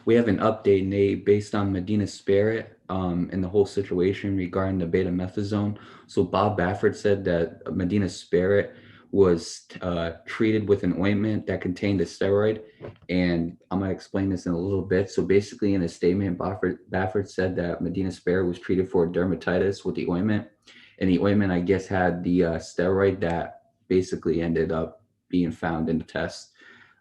We have an update, Nate, based on Medina Spirit, and the whole situation regarding the betamethasone. So Bob Baffert said that Medina Spirit was treated with an ointment that contained a steroid, and I'm gonna explain this in a little bit. So basically, in a statement, Baffert said that Medina Spirit was treated for dermatitis with the ointment, and the ointment, I guess, had the steroid that basically ended up being found in the test.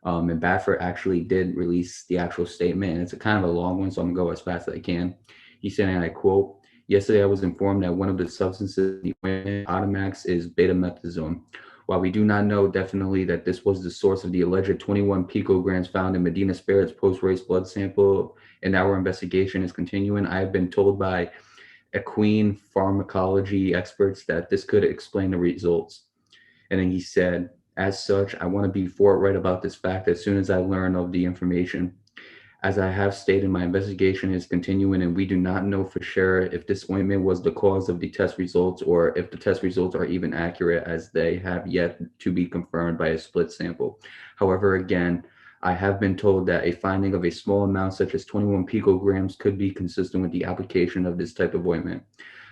And Baffert actually did release the actual statement, and it's a kind of a long one, so I'm gonna go as fast as I can. He said, and I quote, "Yesterday I was informed that one of the substances in the Automax is betamethasone. While we do not know definitely that this was the source of the alleged 21 picograms found in Medina Spirit's post-race blood sample, and our investigation is continuing, I have been told by equine pharmacology experts that this could explain the results." And then he said, as such, I want to be forthright about this fact as soon as I learn of the information. As I have stated, my investigation is continuing, and we do not know for sure if this ointment was the cause of the test results or if the test results are even accurate, as they have yet to be confirmed by a split sample. However, again, I have been told that a finding of a small amount, such as 21 picograms, could be consistent with the application of this type of ointment.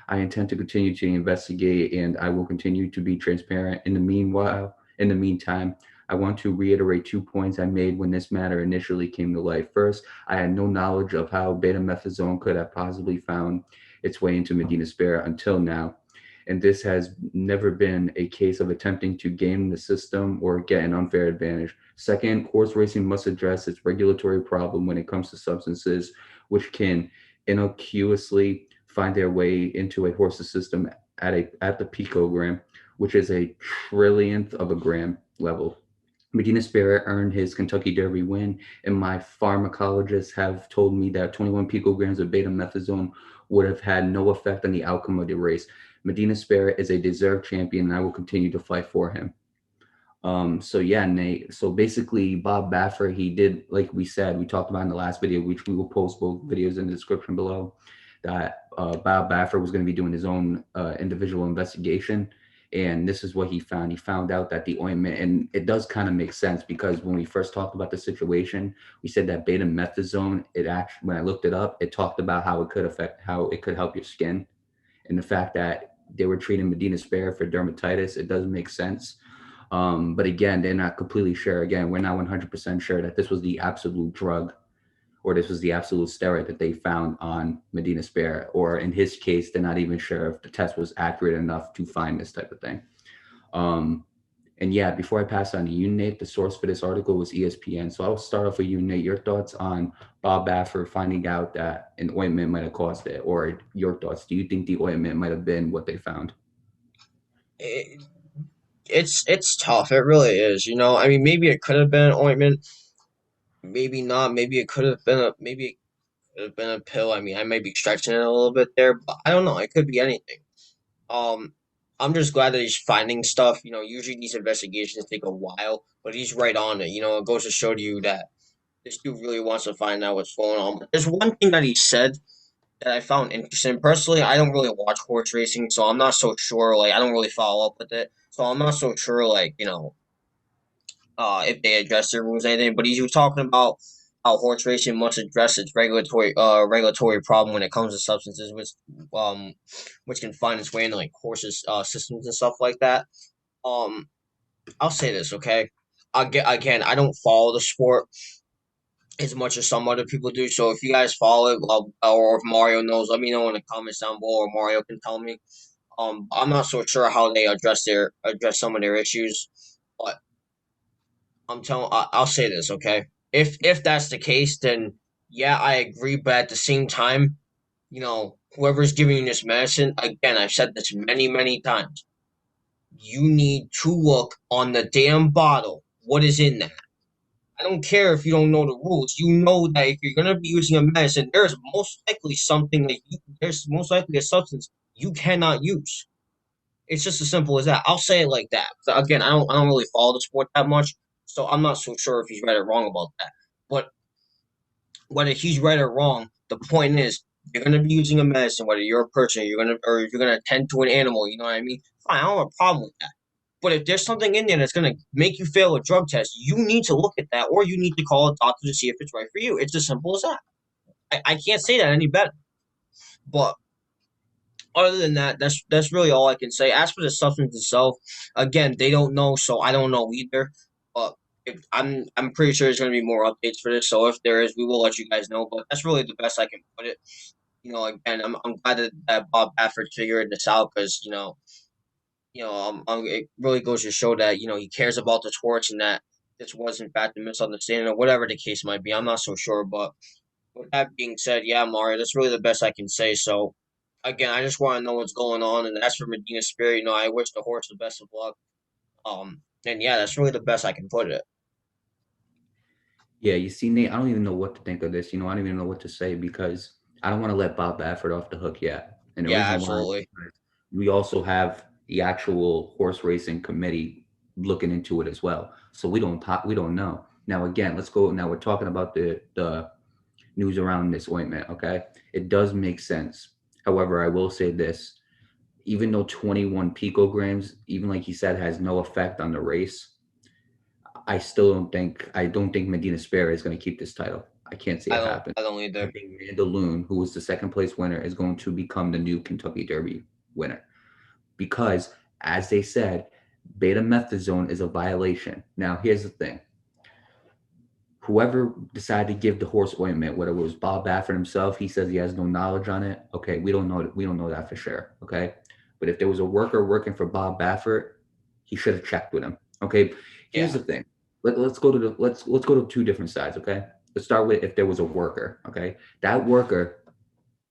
I intend to continue to investigate, and I will continue to be transparent. In the meantime, I want to reiterate 2 points I made when this matter initially came to light. First, I had no knowledge of how betamethasone could have possibly found its way into Medina Spirit until now, and this has never been a case of attempting to game the system or get an unfair advantage. Second, horse racing must address its regulatory problem when it comes to substances which can innocuously find their way into a horse's system at the picogram, which is a trillionth of a gram level. Medina Spirit earned his Kentucky Derby win, and my pharmacologists have told me that 21 picograms of betamethasone would have had no effect on the outcome of the race. Medina Spirit is a deserved champion, and I will continue to fight for him. So yeah, Nate. So basically, Bob Baffert, he did, like we said, we talked about in the last video, which we will post both videos in the description below, that Bob Baffert was going to be doing his own individual investigation. And this is what he found. He found out that the ointment, and it does kind of make sense because when we first talked about the situation, we said that betamethasone, it actually, when I looked it up, it talked about how it could help your skin. And the fact that they were treating Medina Spirit for dermatitis, it does make sense. But again, they're not completely sure. Again, we're not 100% sure that this was the absolute drug or this was the absolute steroid that they found on Medina Spirit. Or in his case, they're not even sure if the test was accurate enough to find this type of thing. Um, and yeah, before I pass on to you, Nate, the source for this article was ESPN. So I'll start off with you, Nate. Your thoughts on Bob Baffert finding out that an ointment might have caused it, or your thoughts? Do you think the ointment might have been what they found? It, it's tough. It really is. I mean, maybe it could have been an ointment, maybe not. Maybe it it could have been a pill. I mean, I may be stretching it a little bit there, but I don't know. It could be anything. Um, I'm just glad that he's finding stuff. Usually these investigations take a while, but he's right on it. It goes to show to you that this dude really wants to find out what's going on. But there's one thing that he said that I found interesting. Personally, I don't really watch horse racing, so I'm not so sure. Like, I don't really follow up with it, so I'm not so sure. Like, if they address their rules or anything. But he was talking about how horse racing must address its regulatory problem when it comes to substances which can find its way into like horses systems and stuff like that. Um, I'll say this, okay? Again, I don't follow the sport as much as some other people do. So if you guys follow it, or if Mario knows, let me know in the comments down below, or Mario can tell me. I'm not so sure how they address some of their issues, but I'll say this, okay? If that's the case, then yeah, I agree. But at the same time, whoever's giving you this medicine, again, I've said this many times. You need to look on the damn bottle. What is in there? I don't care if you don't know the rules. You know that if you're gonna be using a medicine, there's most likely a substance you cannot use. It's just as simple as that. I'll say it like that. Again, I don't really follow the sport that much, so I'm not so sure if he's right or wrong about that. But whether he's right or wrong, the point is you're gonna be using a medicine, whether you're a person, or you're gonna attend to an animal. You know what I mean? Fine, I don't have a problem with that. But if there's something in there that's gonna make you fail a drug test, you need to look at that, or you need to call a doctor to see if it's right for you. It's as simple as that. I can't say that any better. But other than that, that's really all I can say. As for the substance itself, again, they don't know, so I don't know either. But I'm pretty sure there's going to be more updates for this. So if there is, we will let you guys know. But that's really the best I can put it. Again, I'm glad that Bob Baffert figured this out because it really goes to show that he cares about the torch and that this was in fact a misunderstanding or whatever the case might be. I'm not so sure, but with that being said, yeah, Mario, that's really the best I can say. So, again, I just want to know what's going on. And as for Medina Spirit, I wish the horse the best of luck. And yeah, that's really the best I can put it. Yeah, you see, Nate, I don't even know what to think of this. I don't even know what to say because I don't want to let Bob Baffert off the hook yet. And the Yeah, reason why is absolutely. because we also have the actual horse racing committee looking into it as well. So we don't know. Now again, let's go. Now we're talking about the news around this ointment. Okay, it does make sense. However, I will say this: even though 21 picograms, even like you said, has no effect on the race, I don't think Medina Spirit is going to keep this title. I can't see I it don't happen. I don't I either. think Mandaloon, who was the second place winner, is going to become the new Kentucky Derby winner because, as they said, betamethasone is a violation. Now, here's the thing: whoever decided to give the horse ointment, whether it was Bob Baffert himself, he says he has no knowledge on it. Okay, we don't know. We don't know that for sure. Okay, but if there was a worker working for Bob Baffert, he should have checked with him. Okay, here's Yeah, the thing. Let's go to let's go to two different sides. Okay, let's start with if there was a worker. Okay, that worker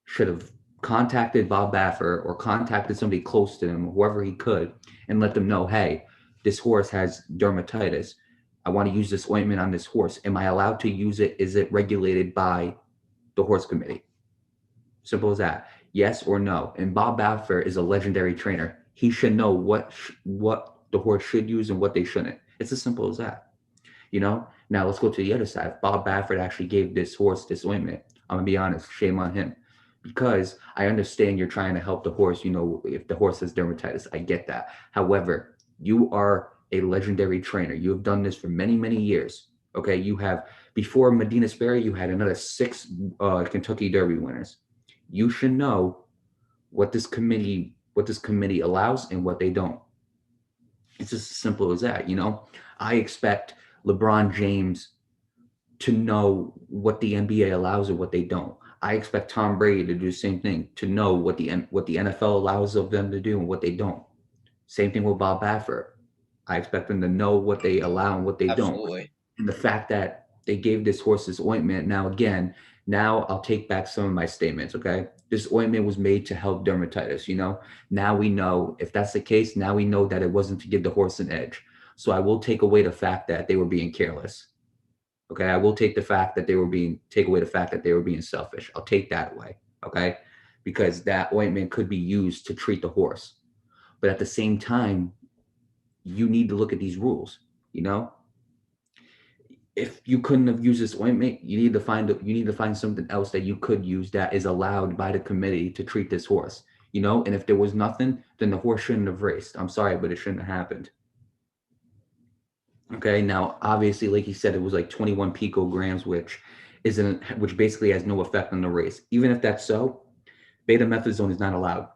should have contacted Bob Baffert or contacted somebody close to him, whoever he could, and let them know, hey, this horse has dermatitis. I want to use this ointment on this horse. Am I allowed to use it? Is it regulated by the horse committee? Simple as that. Yes or no. And Bob Baffert is a legendary trainer. He should know what the horse should use and what they shouldn't. It's as simple as that. Now let's go to the other side. If Bob Baffert actually gave this horse this ointment, I'm gonna be honest, shame on him. Because I understand you're trying to help the horse, if the horse has dermatitis, I get that. However, you are a legendary trainer. You have done this for many, many years. Okay, you have before Medina Spirit, you had another six Kentucky Derby winners. You should know what this committee allows and what they don't. It's just as simple as that. I expect LeBron James to know what the NBA allows and what they don't. I expect Tom Brady to do the same thing, to know what the NFL allows of them to do and what they don't. Same thing with Bob Baffert. I expect them to know what they allow and what they don't. absolutely. And the fact that they gave this horse this ointment, now I'll take back some of my statements, okay? This ointment was made to help dermatitis. Now we know if that's the case, now we know that it wasn't to give the horse an edge. So I will take away the fact that they were being careless. Okay, I will take away the fact that they were being selfish. I'll take that away. Okay, because that ointment could be used to treat the horse. But at the same time, you need to look at these rules. You know, if you couldn't have used this ointment, you need to find something else that you could use that is allowed by the committee to treat this horse. And if there was nothing, then the horse shouldn't have raced. I'm sorry, but it shouldn't have happened. Okay, now obviously, like you said, it was like 21 picograms, which basically has no effect on the race. Even if that's so, betamethasone is not allowed.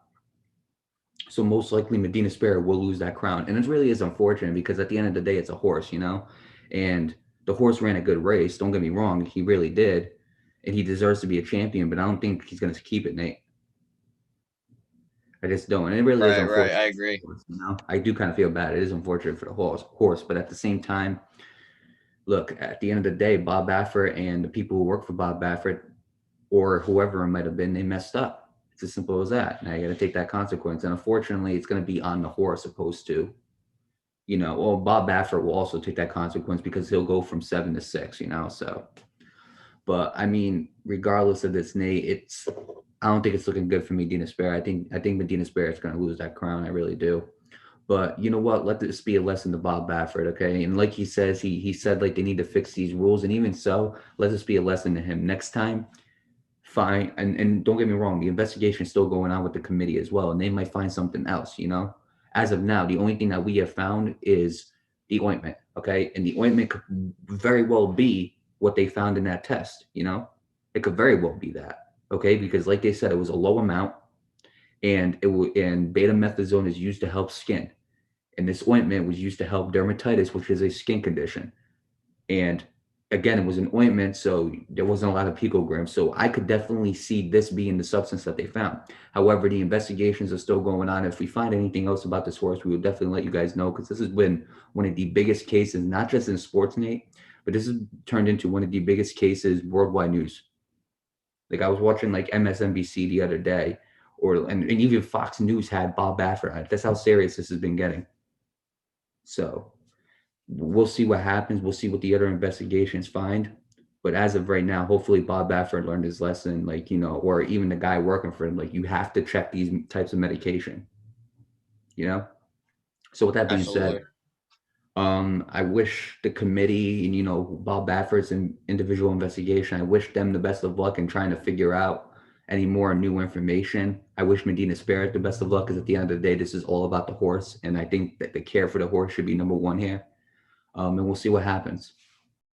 So most likely Medina Spirit will lose that crown. And it really is unfortunate because at the end of the day, it's a horse. And the horse ran a good race. Don't get me wrong, he really did. And he deserves to be a champion, but I don't think he's gonna keep it, Nate. I just don't. And it really is Right, right. unfortunate. I agree. I do kind of feel bad. It is unfortunate for the horse, but at the same time, look, at the end of the day, Bob Baffert and the people who work for Bob Baffert or whoever it might have been, they messed up. It's as simple as that. Now you got to take that consequence. And unfortunately, it's going to be on the horse opposed to, well, Bob Baffert will also take that consequence because he'll go from 7 to 6. So, but I mean, regardless of this, Nate, I don't think it's looking good for Medina Spirit. I think Medina Spirit's going to lose that crown. I really do. But you know what? Let this be a lesson to Bob Baffert, okay? And like he says, he said like they need to fix these rules, and even so, let this be a lesson to him. Next time, fine. And don't get me wrong, the investigation is still going on with the committee as well, and they might find something else. As of now, the only thing that we have found is the ointment. Okay, and the ointment could very well be what they found in that test. It could very well be that. Okay, because like they said, it was a low amount, and and betamethasone is used to help skin, and this ointment was used to help dermatitis, which is a skin condition. And again, it was an ointment, so there wasn't a lot of picograms. So I could definitely see this being the substance that they found. However, the investigations are still going on. If we find anything else about this horse, we will definitely let you guys know, because this has been one of the biggest cases, not just in sports, Nate, but this has turned into one of the biggest cases worldwide news. Like, I was watching like MSNBC the other day, and even Fox News had Bob Baffert on it. That's how serious this has been getting. So we'll see what happens. We'll see what the other investigations find. But as of right now, hopefully Bob Baffert learned his lesson, like, or even the guy working for him, like, you have to check these types of medication, you know? So with that being said, Absolutely. I wish the committee and, Bob Baffert's individual investigation, I wish them the best of luck in trying to figure out any more new information. I wish Medina Spirit the best of luck, because at the end of the day, this is all about the horse. And I think that the care for the horse should be number one here. And we'll see what happens.